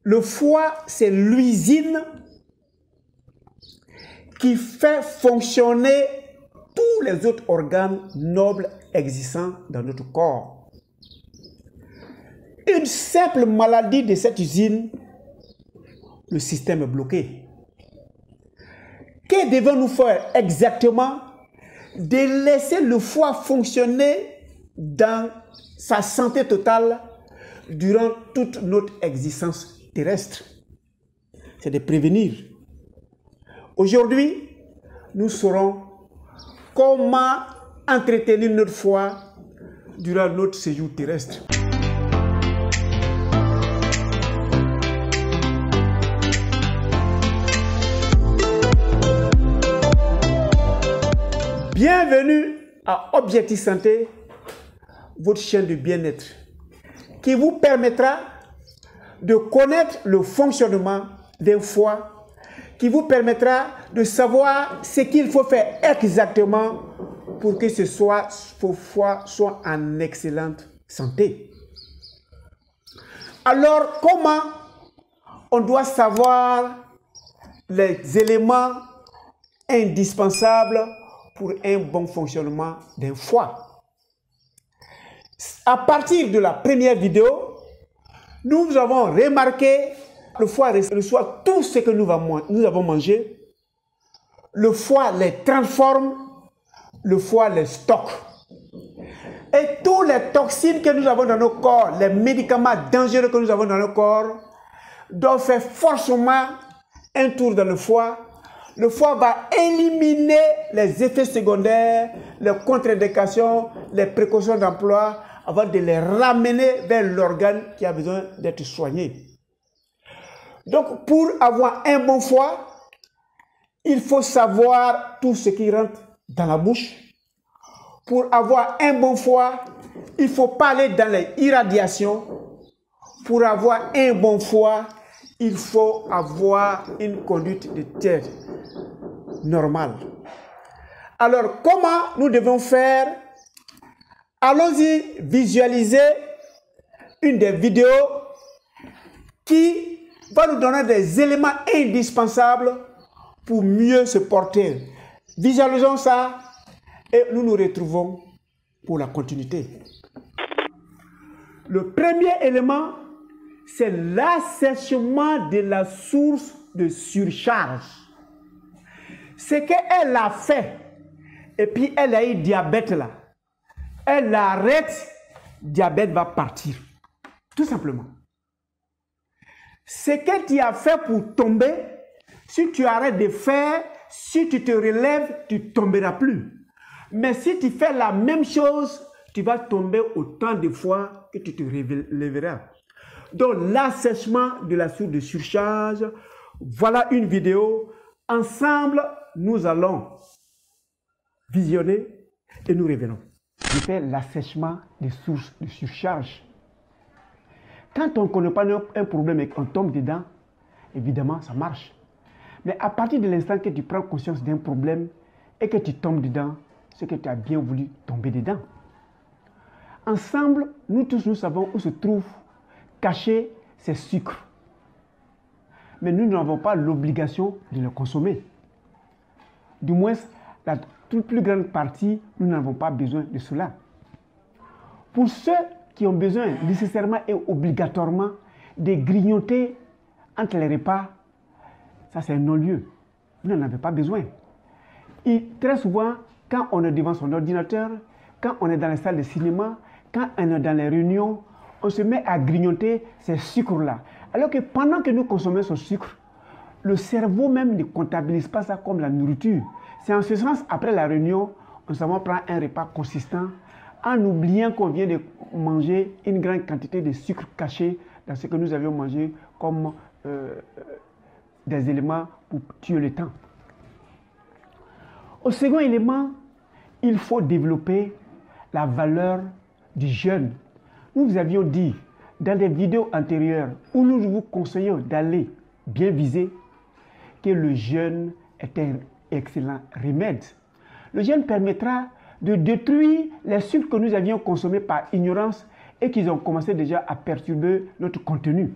Le foie, c'est l'usine qui fait fonctionner tous les autres organes nobles existants dans notre corps. Une simple maladie de cette usine, le système est bloqué. Que devons-nous faire exactement? De laisser le foie fonctionner dans sa santé totale durant toute notre existence terrestre. C'est de prévenir. Aujourd'hui, nous saurons comment entretenir notre foie durant notre séjour terrestre. Bienvenue à Objectif Santé, votre chaîne de bien-être, qui vous permettra de connaître le fonctionnement d'un foie, qui vous permettra de savoir ce qu'il faut faire exactement pour que vos foie soit en excellente santé. Alors, comment on doit savoir les éléments indispensables pour un bon fonctionnement d'un foie? À partir de la première vidéo, nous avons remarqué que le foie reçoit tout ce que nous avons mangé. Le foie les transforme, le foie les stocke. Et tous les toxines que nous avons dans nos corps, les médicaments dangereux que nous avons dans nos corps, doivent faire forcément un tour dans le foie. Le foie va éliminer les effets secondaires, les contre-indications, les précautions d'emploi avant de les ramener vers l'organe qui a besoin d'être soigné. Donc, pour avoir un bon foie, il faut savoir tout ce qui rentre dans la bouche. Pour avoir un bon foie, il ne faut pas aller dans les irradiations. Pour avoir un bon foie, il faut avoir une conduite de tête normale. Alors, comment nous devons faire? Allons-y visualiser une des vidéos qui va nous donner des éléments indispensables pour mieux se porter. Visualisons ça et nous nous retrouvons pour la continuité. Le premier élément, c'est l'assèchement de la source de surcharge. Ce qu'elle a fait, et puis elle a eu diabète là, elle arrête, diabète va partir. Tout simplement. Ce que tu as fait pour tomber, si tu arrêtes de faire, si tu te relèves, tu ne tomberas plus. Mais si tu fais la même chose, tu vas tomber autant de fois que tu te relèveras. Donc, l'assèchement de la source de surcharge, voilà une vidéo. Ensemble, nous allons visionner et nous revenons. Je fais l'assèchement des sources de surcharge. Quand on ne connaît pas un problème et qu'on tombe dedans, évidemment, ça marche. Mais à partir de l'instant que tu prends conscience d'un problème et que tu tombes dedans, c'est que tu as bien voulu tomber dedans. Ensemble, nous tous, nous savons où se trouvent cachés ces sucres. Mais nous n'avons pas l'obligation de les consommer. Du moins, la toute plus grande partie, nous n'avons pas besoin de cela. Pour ceux qui ont besoin nécessairement et obligatoirement de grignoter entre les repas, ça c'est un non-lieu. Vous n'en avez pas besoin. Et très souvent, quand on est devant son ordinateur, quand on est dans les salles de cinéma, quand on est dans les réunions, on se met à grignoter ces sucres-là. Alors que pendant que nous consommons ce sucre, le cerveau même ne comptabilise pas ça comme la nourriture. C'est en ce sens, après la réunion, on s'en va prendre un repas consistant en oubliant qu'on vient de manger une grande quantité de sucre caché dans ce que nous avions mangé comme des éléments pour tuer le temps. Au second élément, il faut développer la valeur du jeûne. Nous vous avions dit dans des vidéos antérieures où nous vous conseillons d'aller bien viser que le jeûne est un excellent remède. Le jeûne permettra de détruire les sucres que nous avions consommés par ignorance et qui ont commencé déjà à perturber notre contenu.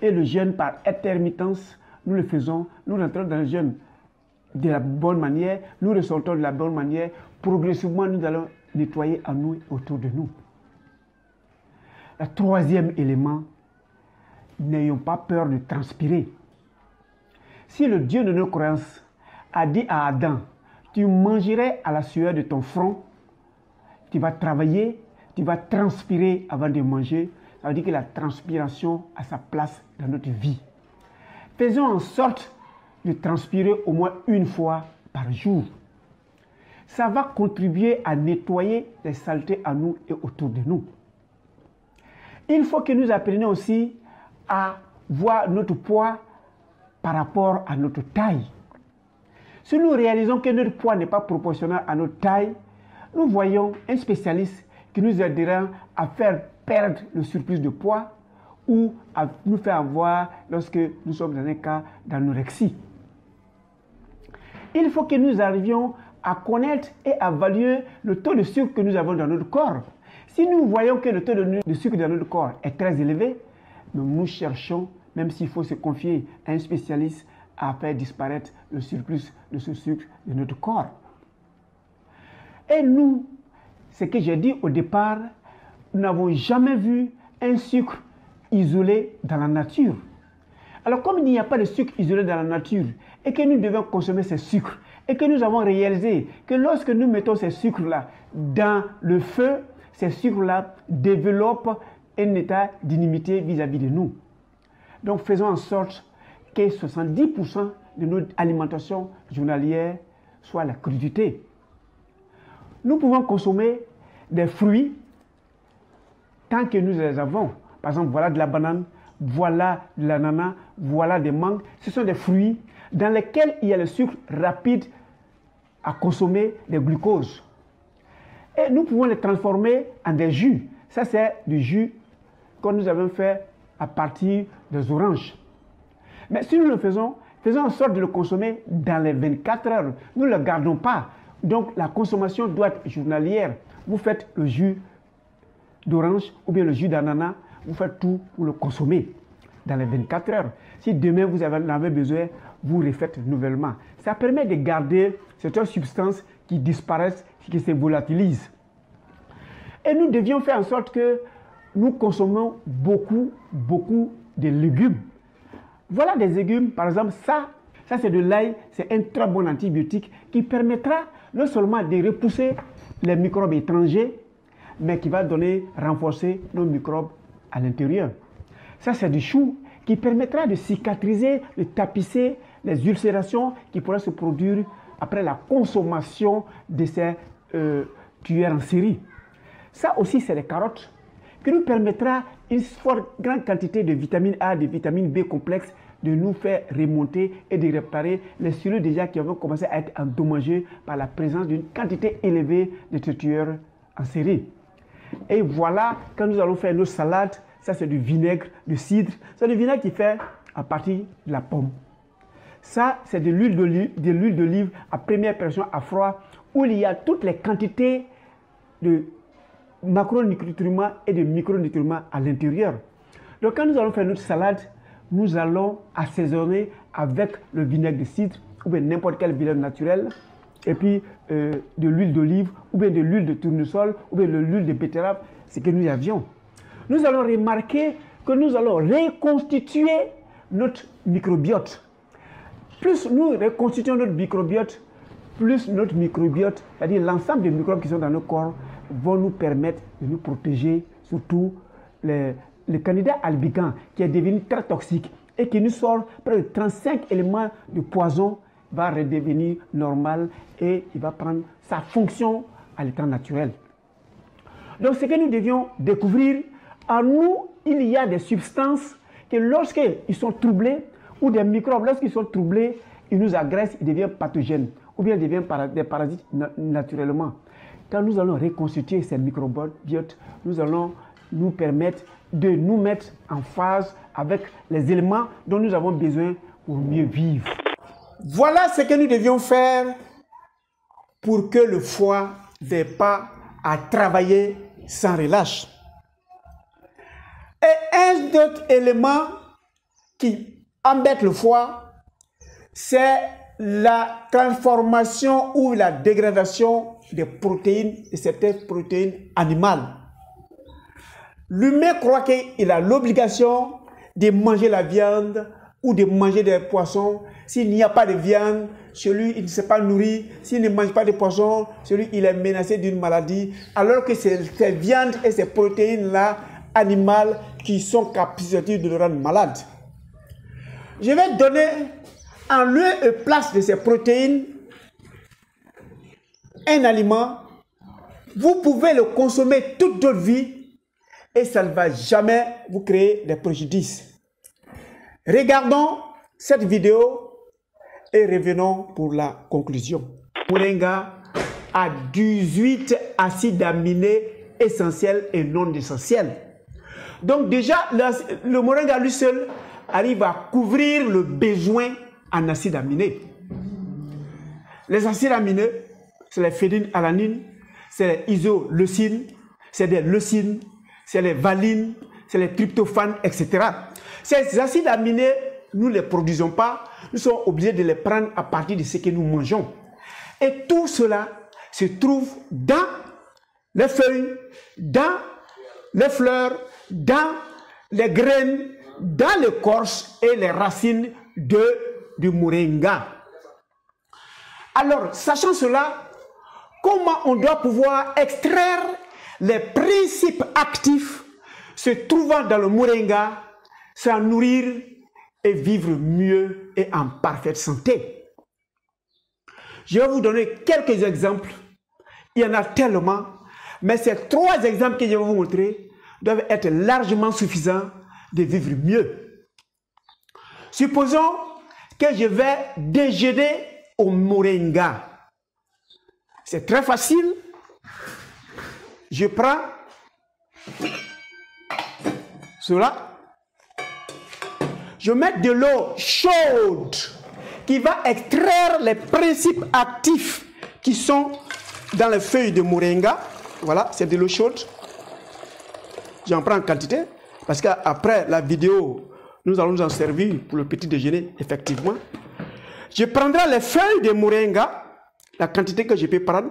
Et le jeûne par intermittence, nous le faisons, nous rentrons dans le jeûne de la bonne manière, nous ressortons de la bonne manière. Progressivement, nous allons nettoyer en nous et autour de nous. Le troisième élément, n'ayons pas peur de transpirer. Si le Dieu de nos croyances a dit à Adam, tu mangerais à la sueur de ton front, tu vas travailler, tu vas transpirer avant de manger, ça veut dire que la transpiration a sa place dans notre vie. Faisons en sorte de transpirer au moins une fois par jour. Ça va contribuer à nettoyer les saletés à nous et autour de nous. Il faut que nous apprenions aussi à voir notre poids par rapport à notre taille. Si nous réalisons que notre poids n'est pas proportionnel à notre taille, nous voyons un spécialiste qui nous aidera à faire perdre le surplus de poids ou à nous faire avoir lorsque nous sommes dans un cas d'anorexie. Il faut que nous arrivions à connaître et à évaluer le taux de sucre que nous avons dans notre corps. Si nous voyons que le taux de sucre dans notre corps est très élevé, nous cherchons, même s'il faut se confier à un spécialiste, à faire disparaître le surplus de ce sucre de notre corps. Et nous, ce que j'ai dit au départ, nous n'avons jamais vu un sucre isolé dans la nature. Alors comme il n'y a pas de sucre isolé dans la nature et que nous devons consommer ces sucres et que nous avons réalisé que lorsque nous mettons ces sucres-là dans le feu, ces sucres-là développent un état d'inimité vis-à-vis de nous. Donc faisons en sorte que 70% de notre alimentation journalière soit la crudité. Nous pouvons consommer des fruits tant que nous les avons. Par exemple, voilà de la banane, voilà de l'ananas, voilà des mangues. Ce sont des fruits dans lesquels il y a le sucre rapide à consommer, des glucoses. Et nous pouvons les transformer en des jus. Ça, c'est du jus que nous avons fait à partir des oranges. Mais si nous le faisons, faisons en sorte de le consommer dans les 24 heures. Nous ne le gardons pas. Donc, la consommation doit être journalière. Vous faites le jus d'orange ou bien le jus d'ananas, vous faites tout pour le consommer dans les 24 heures. Si demain vous en avez besoin, vous refaites nouvellement. Ça permet de garder certaines substances qui disparaissent, qui se volatilisent. Et nous devions faire en sorte que nous consommons beaucoup de légumes. Voilà des légumes, par exemple, ça c'est de l'ail, c'est un très bon antibiotique qui permettra non seulement de repousser les microbes étrangers, mais qui va renforcer nos microbes à l'intérieur. Ça c'est du chou qui permettra de cicatriser, de tapisser les ulcérations qui pourraient se produire après la consommation de ces tueurs en série. Ça aussi c'est des carottes qui nous permettra une grande quantité de vitamine A, de vitamine B complexe, de nous faire remonter et de réparer les cellules déjà qui avaient commencé à être endommagées par la présence d'une quantité élevée de ces tueurs en série. Et voilà, quand nous allons faire nos salades, ça c'est du vinaigre de cidre, c'est du vinaigre qui fait à partir de la pomme. Ça c'est de l'huile d'olive à première pression à froid, où il y a toutes les quantités de macronutriments et de micronutriments à l'intérieur. Donc quand nous allons faire notre salade, nous allons assaisonner avec le vinaigre de cidre ou bien n'importe quel vinaigre naturel, et puis de l'huile d'olive ou bien de l'huile de tournesol ou bien de l'huile de betterave, c'est que nous avions. Nous allons remarquer que nous allons reconstituer notre microbiote. Plus nous reconstituons notre microbiote, plus notre microbiote, c'est-à-dire l'ensemble des microbes qui sont dans notre corps, vont nous permettre de nous protéger, surtout le candidat albicans qui est devenu très toxique et qui nous sort près de 35 éléments de poison, va redevenir normal et il va prendre sa fonction à l'état naturel. Donc ce que nous devions découvrir, en nous, il y a des substances que lorsqu'ils sont troublés, ou des microbes, lorsqu'ils sont troublés, ils nous agressent, ils deviennent pathogènes, ou bien ils deviennent des parasites naturellement. Quand nous allons reconstituer ces microbiotes, nous allons nous permettre de nous mettre en phase avec les éléments dont nous avons besoin pour mieux vivre. Voilà ce que nous devions faire pour que le foie n'ait pas à travailler sans relâche. Et un autre élément qui embête le foie, c'est la transformation ou la dégradation des protéines, de certaines protéines animales. L'humain croit qu'il a l'obligation de manger la viande ou de manger des poissons. S'il n'y a pas de viande, celui il ne s'est pas nourri. S'il ne mange pas de poissons, celui il est menacé d'une maladie. Alors que c'est ces viandes et ces protéines-là animales qui sont capables de le rendre malade. Je vais donner en lieu et place de ces protéines un aliment. Vous pouvez le consommer toute votre vie et ça ne va jamais vous créer des préjudices. Regardons cette vidéo et revenons pour la conclusion. Moringa a 18 acides aminés essentiels et non essentiels. Donc déjà, le moringa lui seul arrive à couvrir le besoin en acides aminés. Les acides aminés, c'est les phénylalanine, c'est les isoleucines, c'est les leucines, c'est les valines, c'est les tryptophanes, etc. Ces acides aminés, nous ne les produisons pas, nous sommes obligés de les prendre à partir de ce que nous mangeons. Et tout cela se trouve dans les feuilles, dans les fleurs, dans les graines, dans l'écorce et les racines du moringa. Alors, sachant cela, comment on doit pouvoir extraire les principes actifs se trouvant dans le moringa, s'en nourrir et vivre mieux et en parfaite santé? Je vais vous donner quelques exemples. Il y en a tellement, mais ces 3 exemples que je vais vous montrer doivent être largement suffisants de vivre mieux. Supposons que je vais déjeuner au moringa. C'est très facile. Je prends cela. Je mets de l'eau chaude qui va extraire les principes actifs qui sont dans les feuilles de moringa. Voilà, c'est de l'eau chaude. J'en prends en quantité parce qu'après la vidéo, nous allons nous en servir pour le petit déjeuner, effectivement. Je prendrai les feuilles de moringa, la quantité que je peux prendre.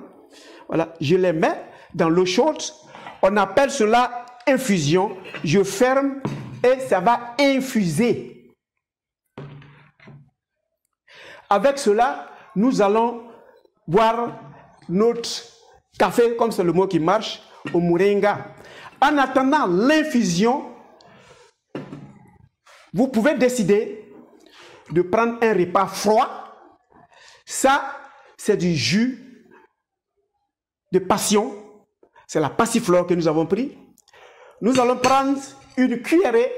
Voilà, je les mets dans l'eau chaude. On appelle cela infusion. Je ferme et ça va infuser. Avec cela, nous allons boire notre café, comme c'est le mot qui marche, au moringa. En attendant l'infusion, vous pouvez décider de prendre un repas froid. Ça, c'est du jus de passion. C'est la passiflore que nous avons pris. Nous allons prendre une cuillerée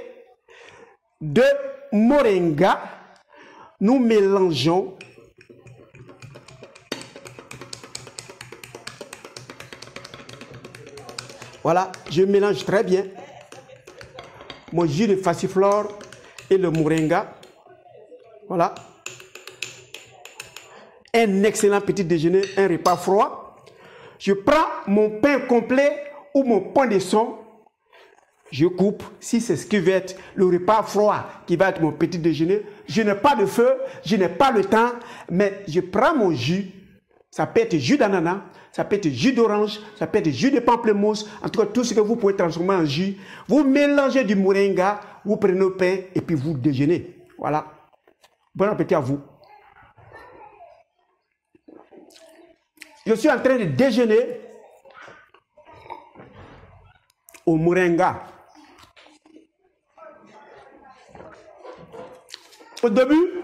de moringa. Nous mélangeons. Voilà, je mélange très bien mon jus de passiflore et le moringa. Voilà. Un excellent petit déjeuner, un repas froid. Je prends mon pain complet ou mon pain de son. Je coupe, si c'est ce qui va être le repas froid, qui va être mon petit déjeuner. Je n'ai pas de feu, je n'ai pas le temps, mais je prends mon jus. Ça peut être jus d'ananas, ça peut être jus d'orange, ça peut être jus de pamplemousse. En tout cas, tout ce que vous pouvez transformer en jus. Vous mélangez du moringa, vous prenez le pain et puis vous déjeunez. Voilà. Bon appétit à vous. Je suis en train de déjeuner au moringa. Au début,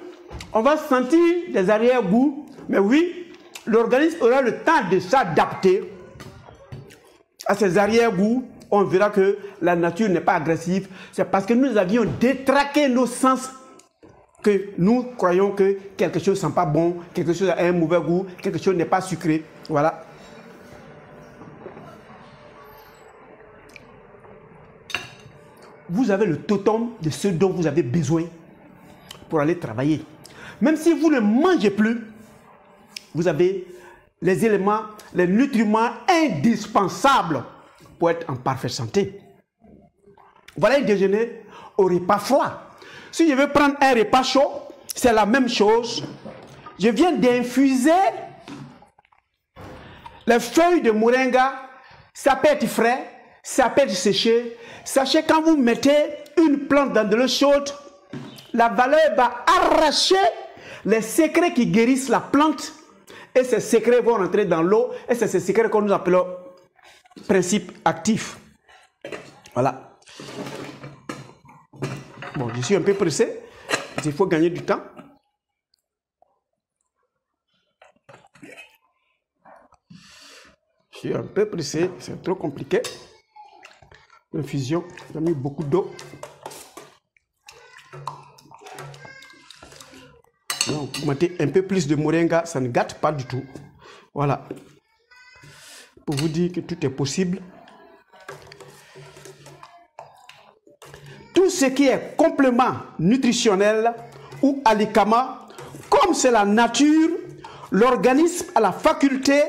on va sentir des arrière-goûts, mais oui, l'organisme aura le temps de s'adapter à ces arrière-goûts. On verra que la nature n'est pas agressive. C'est parce que nous avions détraqué nos sens que nous croyons que quelque chose ne sent pas bon, quelque chose a un mauvais goût, quelque chose n'est pas sucré. Voilà. Vous avez le totem de ce dont vous avez besoin pour aller travailler. Même si vous ne mangez plus, vous avez les éléments, les nutriments indispensables pour être en parfaite santé. Voilà un déjeuner au repas froid. Si je veux prendre un repas chaud, c'est la même chose. Je viens d'infuser les feuilles de moringa. Ça peut être frais, ça peut être séché. Sachez, quand vous mettez une plante dans de l'eau chaude, la valeur va arracher les secrets qui guérissent la plante. Et ces secrets vont rentrer dans l'eau. Et c'est ces secrets que nous appelons principe actif. Voilà. Bon, je suis un peu pressé. Il faut gagner du temps. Je suis un peu pressé. C'est trop compliqué. L'infusion, j'ai mis beaucoup d'eau. Donc, vous mettez un peu plus de moringa, ça ne gâte pas du tout. Voilà. Pour vous dire que tout est possible. Tout ce qui est complément nutritionnel ou alicament, comme c'est la nature, l'organisme a la faculté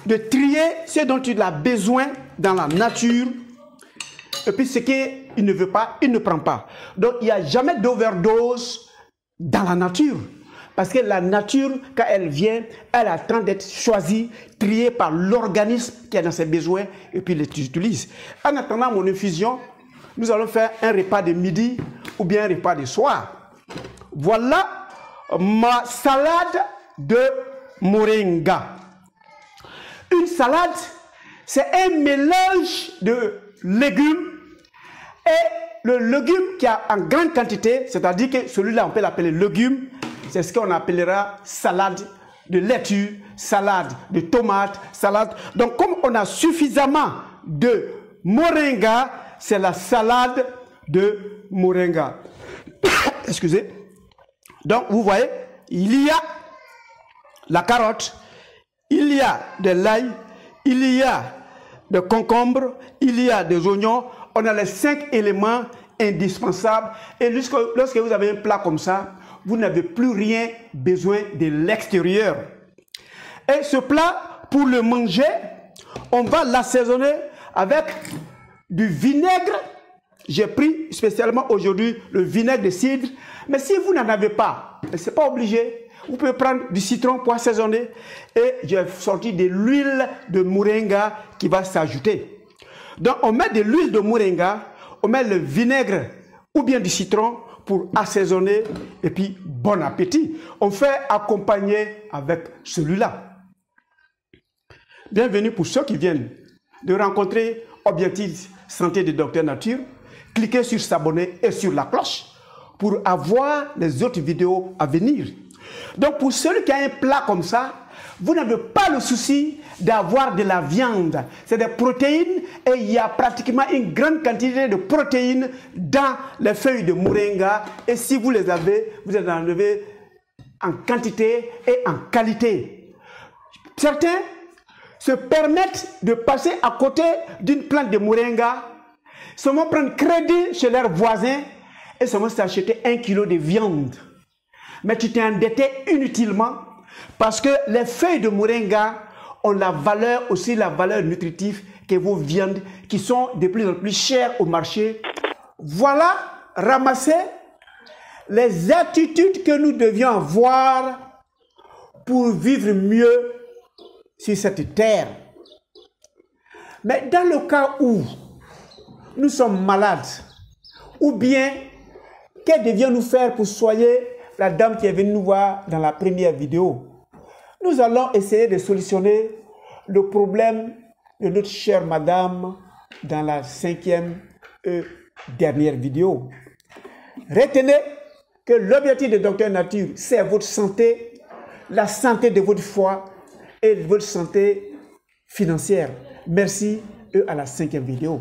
de trier ce dont il a besoin dans la nature. Et puis ce qu'il ne veut pas, il ne prend pas. Donc il n'y a jamais d'overdose dans la nature. Parce que la nature, quand elle vient, elle attend d'être choisie, triée par l'organisme qui a dans ses besoins et puis l'utilise. En attendant mon infusion, nous allons faire un repas de midi ou bien un repas de soir. Voilà ma salade de moringa. Une salade, c'est un mélange de légumes et le légume qui a en grande quantité, c'est-à-dire que celui-là on peut l'appeler légume. C'est ce qu'on appellera salade de laitue, salade de tomates, salade. Donc, comme on a suffisamment de moringa, c'est la salade de moringa. Excusez. Donc, vous voyez, il y a la carotte, il y a de l'ail, il y a des concombres, il y a des oignons. On a les 5 éléments indispensables. Et lorsque vous avez un plat comme ça, vous n'avez plus rien besoin de l'extérieur. Et ce plat, pour le manger, on va l'assaisonner avec du vinaigre. J'ai pris spécialement aujourd'hui le vinaigre de cidre. Mais si vous n'en avez pas, ce n'est pas obligé. Vous pouvez prendre du citron pour assaisonner. Et j'ai sorti de l'huile de moringa qui va s'ajouter. Donc on met de l'huile de moringa, on met le vinaigre ou bien du citron pour assaisonner et puis bon appétit. On fait accompagner avec celui-là. Bienvenue pour ceux qui viennent de rencontrer Objectif Santé de Docteur Nature. Cliquez sur s'abonner et sur la cloche pour avoir les autres vidéos à venir. Donc pour celui qui a un plat comme ça, vous n'avez pas le souci d'avoir de la viande. C'est des protéines et il y a pratiquement une grande quantité de protéines dans les feuilles de moringa. Et si vous les avez, vous les enlevez en quantité et en qualité. Certains se permettent de passer à côté d'une plante de moringa, seulement prendre crédit chez leurs voisins et seulement s'acheter 1 kilo de viande. Mais tu t'es endetté inutilement parce que les feuilles de moringa ont la valeur, aussi la valeur nutritive que vos viandes qui sont de plus en plus chères au marché. Voilà, ramasser les attitudes que nous devions avoir pour vivre mieux sur cette terre. Mais dans le cas où nous sommes malades, ou bien que devions-nous faire pour soigner la dame qui est venue nous voir dans la première vidéo? Nous allons essayer de solutionner le problème de notre chère madame dans la 5e et dernière vidéo. Retenez que l'objectif de Docteur Nature, c'est votre santé, la santé de votre foie et votre santé financière. Merci et à la 5e vidéo.